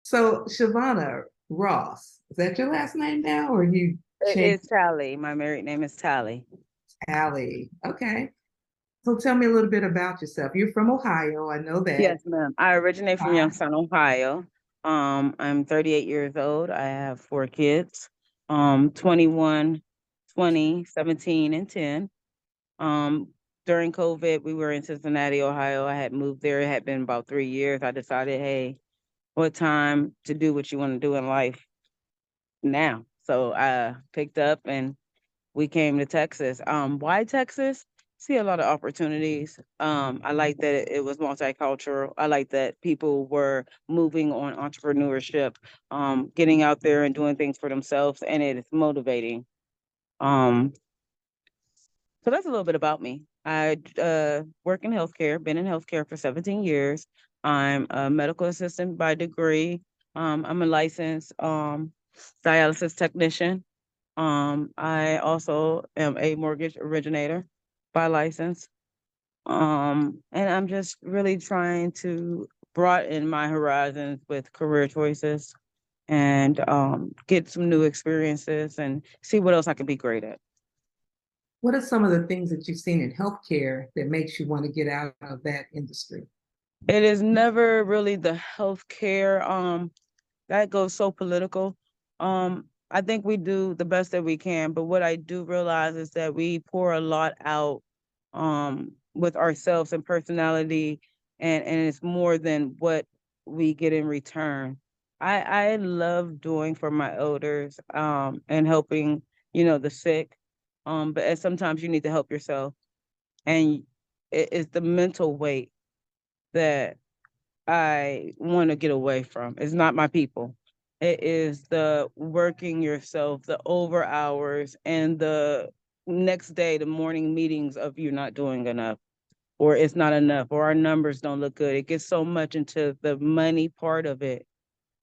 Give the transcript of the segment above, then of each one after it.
So Shavana Ross, is that your last name now, or you It changed is Tally. My married name is Tally. Allie? Okay. So tell me a little bit about yourself. You're from Ohio, I know that. Yes, ma'am. I originate from Hi. Youngstown, Ohio. I'm 38 years old. I have four kids, 21, 20, 17, and 10. Um, During COVID, we were in Cincinnati, Ohio. I had moved there. It had been about 3 years. I decided, hey, what time to do what you want to do in life now? So I picked up and we came to Texas. Why Texas? See a lot of opportunities. I like that it was multicultural. I like that people were moving on entrepreneurship, getting out there and doing things for themselves, and it is motivating. Um, so that's a little bit about me. I work in healthcare, been in healthcare for 17 years. I'm a medical assistant by degree. I'm a licensed dialysis technician. I also am a mortgage originator by license. And I'm just really trying to broaden my horizons with career choices and get some new experiences and see what else I can be great at. What are some of the things that you've seen in healthcare that makes you want to get out of that industry? It is never really the healthcare. That goes so political. I think we do the best that we can, but what I do realize is that we pour a lot out with ourselves and personality, and it's more than what we get in return. I love doing for my elders and helping, the sick. But sometimes you need to help yourself, and it's the mental weight that I want to get away from. It's not my people. It is the working yourself, the over hours, and the next day, the morning meetings of you not doing enough, or it's not enough, or our numbers don't look good. It gets so much into the money part of it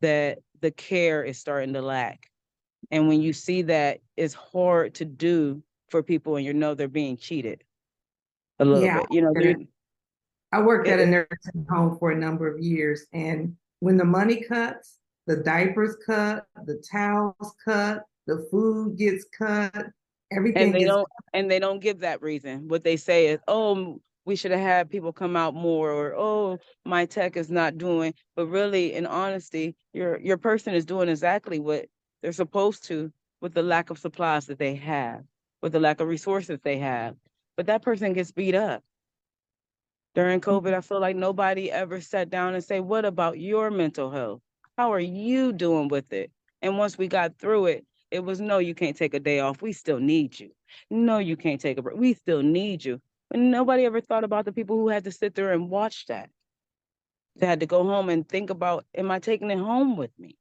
that the care is starting to lack. And when you see that, it's hard to do for people, and they're being cheated a little Yeah, bit. You know, I worked at a it, nursing home for a number of years, and when the money cuts, the diapers cut, the towels cut, the food gets cut, and everything they gets. don't give that reason. What they say is, "Oh, we should have had people come out more," or "Oh, my tech is not doing." But really, in honesty, your person is doing exactly what they're supposed to with the lack of supplies that they have, with the lack of resources they have. But that person gets beat up. During COVID, I feel like nobody ever sat down and say, "What about your mental health? How are you doing with it?" And once we got through it, it was, "No, you can't take a day off. We still need you. No, you can't take a break. We still need you." But nobody ever thought about the people who had to sit there and watch that. They had to go home and think about, am I taking it home with me?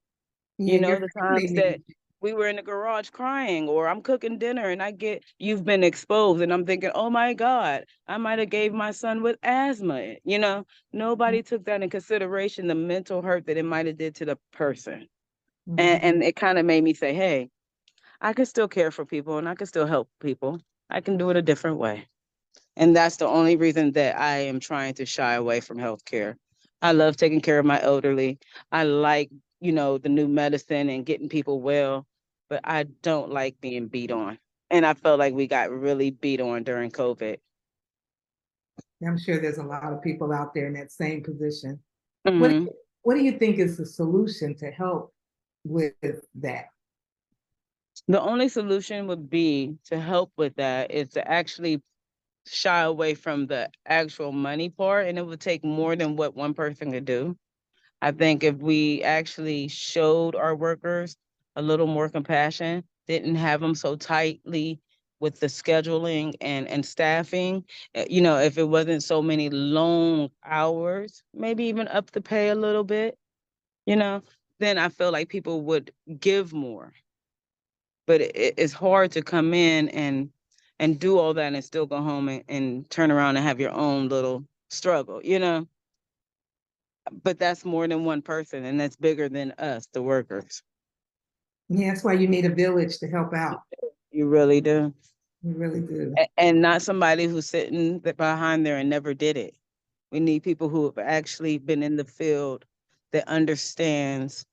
Yeah, your The family times that needs. we were in the garage crying, or I'm cooking dinner and I get, you've been exposed, and I'm thinking, oh my God, I might have gave my son with asthma. Nobody took that in consideration, the mental hurt that it might have did to the person. And Mhm. and it kind of made me say, hey, I can still care for people and I can still help people. I can do it a different way. And that's the only reason that I am trying to shy away from healthcare. I love taking care of my elderly. I like, the new medicine and getting people well, but I don't like being beat on. And I felt like we got really beat on during COVID. I'm sure there's a lot of people out there in that same position. What do hmm you, what do you think is the solution to help with that? The only solution would be to help with that is to actually shy away from the actual money part. And it would take more than what one person could do. I think if we actually showed our workers a little more compassion, didn't have them so tightly with the scheduling and staffing, if it wasn't so many long hours, maybe even up the pay a little bit, you know, then I feel like people would give more. But it's hard to come in and do all that and still go home and turn around and have your own little struggle. But that's more than one person, and that's bigger than us, the workers. Yeah, that's why you need a village to help out. You really do. You really do. And not somebody who's behind there and never did it. We need people who have actually been in the field that understands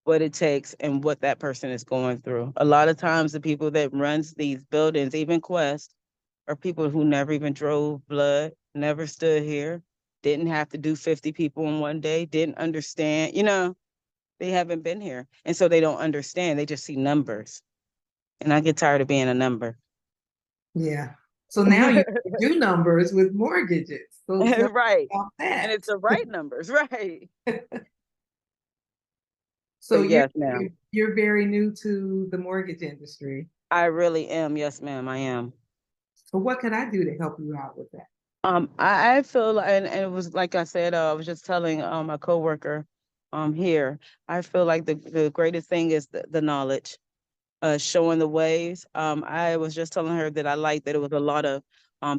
what it takes and what that person is going through. A lot of times the people that runs these buildings, even Quest, are people who never even drove blood, never stood here, didn't have to do 50 people in one day, didn't understand, they haven't been here. And so they don't understand. They just see numbers. And I get tired of being a number. Yeah. So now you do numbers with mortgages. So tell me Right. about And that. it's the right numbers, right? So But you're yes, ma'am. you're very new to the mortgage industry. I really am. Yes, ma'am, I am. So what can I do to help you out with that? I feel like, and it was like I said, I was just telling my coworker here, I feel like the greatest thing is the knowledge, showing the ways. I was just telling her that I liked that it was a lot of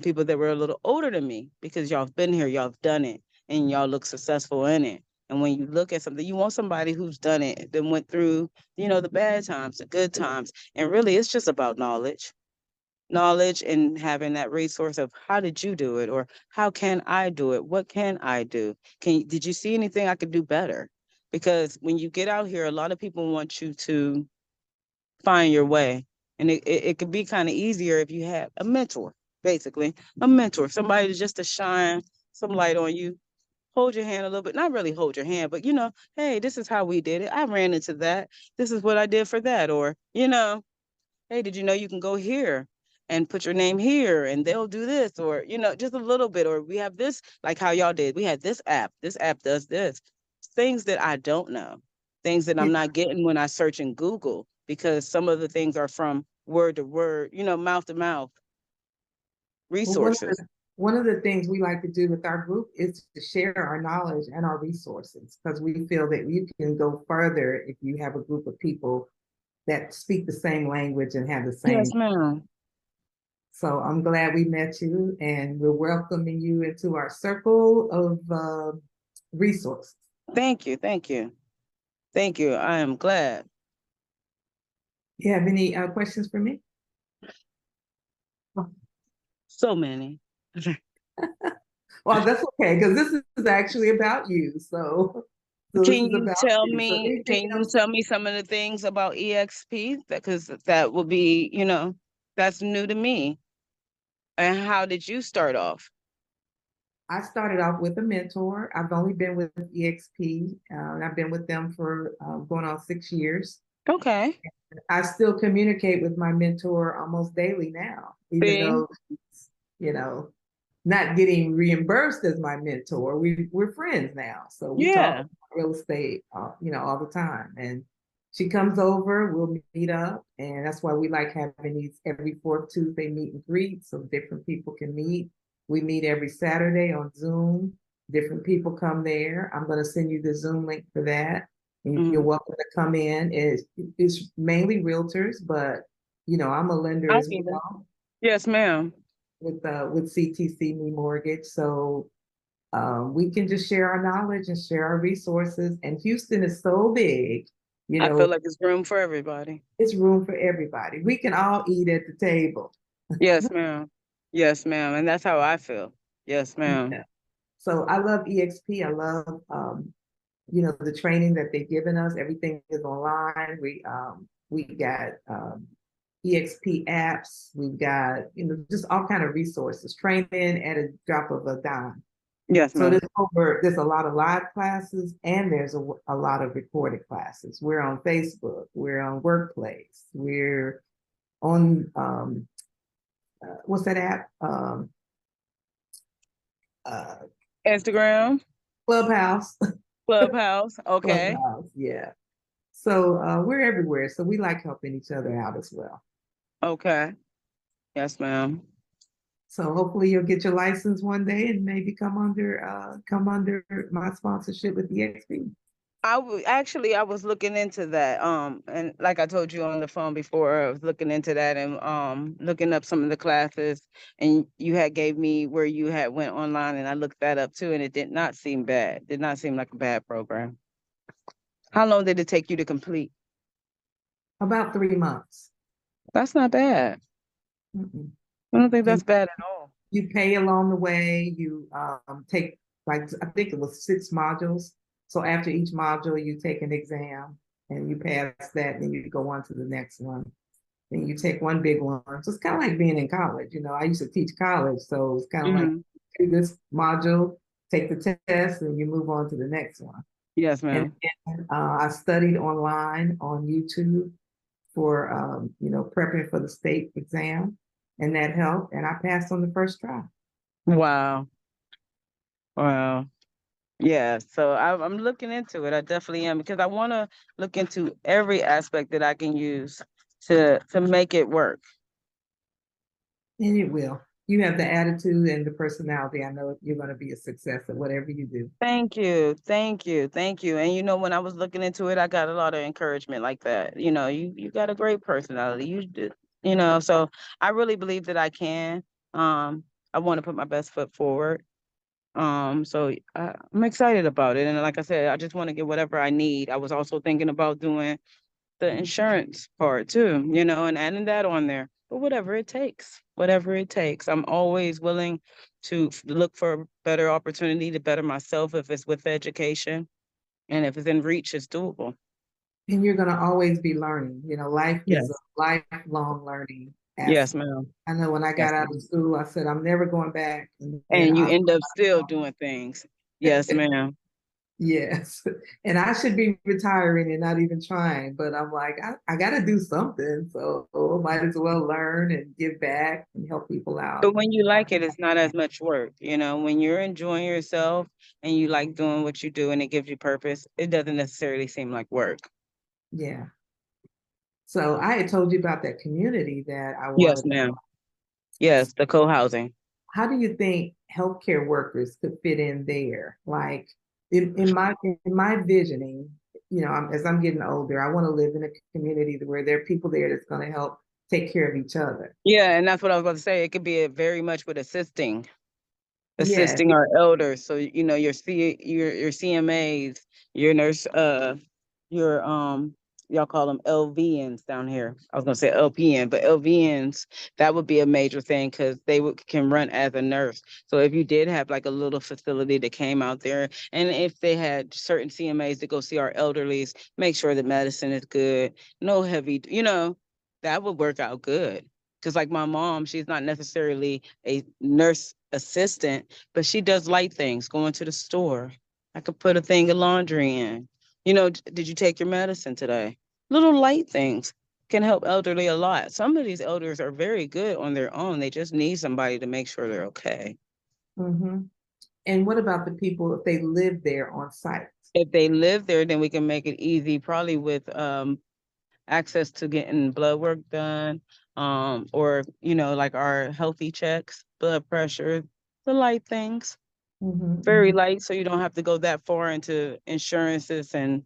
people that were a little older than me because y'all have been here, y'all have done it, and y'all look successful in it. And when you look at something, you want somebody who's done it, then went through, the bad times, the good times. And really, it's just about knowledge and having that resource of how did you do it, or how can I do it, what can I do, did you see anything I could do better? Because when you get out here, a lot of people want you to find your way, and it could be kind of easier if you have a mentor, basically a mentor, somebody just to shine some light on you, hold your hand a little bit, not really hold your hand, but hey, this is how we did it, I ran into that, this is what I did for that, or hey, did you know you can go here and put your name here and they'll do this, or, just a little bit, or we have this, like how y'all did. We had this app. This app does this. Things that I don't know, things that Yeah. I'm not getting when I search in Google, because some of the things are from word to word, mouth to mouth Well, resources. one of the things we like to do with our group is to share our knowledge and our resources because we feel that you can go further if you have a group of people that speak the same language and have the Yes, same. ma'am. So I'm glad we met you and we're welcoming you into our circle of resources. Thank you. Thank you. Thank you. I am glad. You have any questions for me? So many. Well, that's okay because this is actually about you. So this Can is you about tell you. So me, anything can you else? tell me some of the things about EXP? Because that will be, that's new to me. And how did you start off? I started off with a mentor. I've only been with EXP, and I've been with them for going on 6 years. Okay. I still communicate with my mentor almost daily now, even See? though, you know, not getting reimbursed as my mentor. We're friends now, so we talk Yeah. about real estate, all the time. And she comes over, we'll meet up, and that's why we like having these every fourth Tuesday meet and greet, so different people can meet. We meet every Saturday on Zoom. Different people come there. I'm going to send you the Zoom link for that. And you're Mhm. welcome to come in. It's mainly realtors, but I'm a lender I as see that. well Yes, ma'am. with CTC Me Mortgage. So we can just share our knowledge and share our resources. And Houston is so big, I feel like there's room for everybody. it's room for everybody. We can all eat at the table. Yes, ma'am. Yes, ma'am. And that's how I feel. Yes, ma'am. Yeah. So I love EXP. I love the training that they've given us. Everything is online. We got EXP apps. We've got just all kind of resources. Training at a drop of a dime. Yes, So ma'am. there's a lot of live classes and there's a lot of recorded classes. We're on Facebook. We're on Workplace. We're on what's that app? Uh, Instagram, Clubhouse. Clubhouse. Okay. Clubhouse. Yeah. So we're everywhere. So we like helping each other out as well. Okay. Yes, ma'am. So hopefully you'll get your license one day and maybe come under my sponsorship with EXP. I was looking into that. And like I told you on the phone before, I was looking into that and looking up some of the classes. And you had gave me where you had went online, and I looked that up too, and it did not seem bad. Did not seem like a bad program. How long did it take you to complete? About 3 months. That's not bad. Mm-mm. I don't think And that's bad at all. you pay along the way. You take like I think it was 6 modules. So after each module, you take an exam and you pass that, then you go on to the next one. Then you take one big one. So it's kind of like being in college. You know, I used to teach college, so it's kind of like Mhm. do this module, take the test, and you move on to the next one. Yes, And ma'am. I studied online on YouTube for prepping for the state exam, and that helped. And I passed on the first try. Wow. Wow. Yeah. So I'm looking into it. I definitely am because I want to look into every aspect that I can use to make it work. And it will. You have the attitude and the personality. I know you're going to be a success at whatever you do. Thank you. Thank you. Thank you. And when I was looking into it, I got a lot of encouragement like that. You got a great personality. You did, so I really believe that I can. I want to put my best foot forward. So I'm excited about it. And like I said, I just want to get whatever I need. I was also thinking about doing the insurance part too, and adding that on there. But whatever it takes, whatever it takes. I'm always willing to look for a better opportunity to better myself if it's with education and if it's in reach, it's doable. And you're going to always be learning. You know, life is a Yes. lifelong learning Yes, aspect. ma'am. I know when I Yes, got out of ma'am. school, I said, I'm never going back. And then And you I, end up still doing things. Yes, ma'am. yes. And I should be retiring and not even trying, but I'm like, I got to do something. So I might as well learn and give back and help people out. But when you like it, it's not as much work. When you're enjoying yourself and you like doing what you do and it gives you purpose, it doesn't necessarily seem like work. Yeah. So I had told you about that community that I Yes, wanted. ma'am. Yes, the co-housing. How do you think healthcare workers could fit in there? Like in my visioning, as I'm getting older, I want to live in a community where there are people there that's going to help take care of each other. Yeah, and that's what I was about to say. It could be a very much with Yeah. assisting our elders. So your CMAs, your nurse, your y'all call them LVNs down here. I was gonna say LPN, but LVNs, that would be a major thing because can run as a nurse. So if you did have like a little facility that came out there, and if they had certain CMAs to go see our elderlies, make sure that medicine is good, no heavy, that would work out good. Because like my mom, she's not necessarily a nurse assistant, but she does light things, going to the store. I could put a thing of laundry in. Did you take your medicine today? Little light things can help elderly a lot. Some of these elders are very good on their own. They just need somebody to make sure they're okay. Hmm. And what about the people if they live there on site? If they live there, then we can make it easy, probably with access to getting blood work done, or like our healthy checks, blood pressure, the light things. Very Hmm. light, so you don't have to go that far into insurances and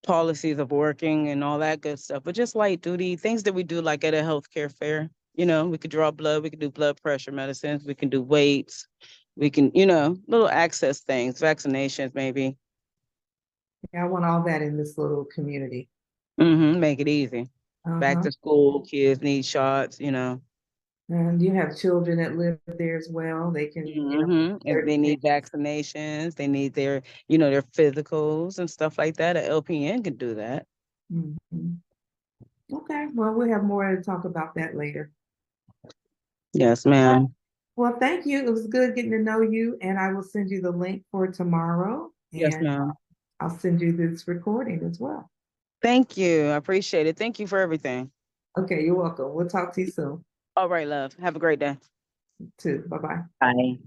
policies of working and all that good stuff, but just light duty things that we do like at a healthcare fair. We could draw blood, we could do blood pressure medicines, we can do weights, we can, little access things, vaccinations maybe. Yeah, I want all that in this little community. Make it easy. Back Uh-huh. to school, kids need shots. And you have children that live there as well. They can, If they need vaccinations, they need their physicals and stuff like that. A LPN can do that. Mhm. Okay, well, we'll have more to talk about that later. Yes, ma'am. Well, thank you. It was good getting to know you, and I will send you the link for tomorrow, Yes, and ma'am. I'll send you this recording as well. Thank you. I appreciate it. Thank you for everything. Okay, you're welcome. We'll talk to you soon, All right, love. Have a great day. too. Bye bye. Bye.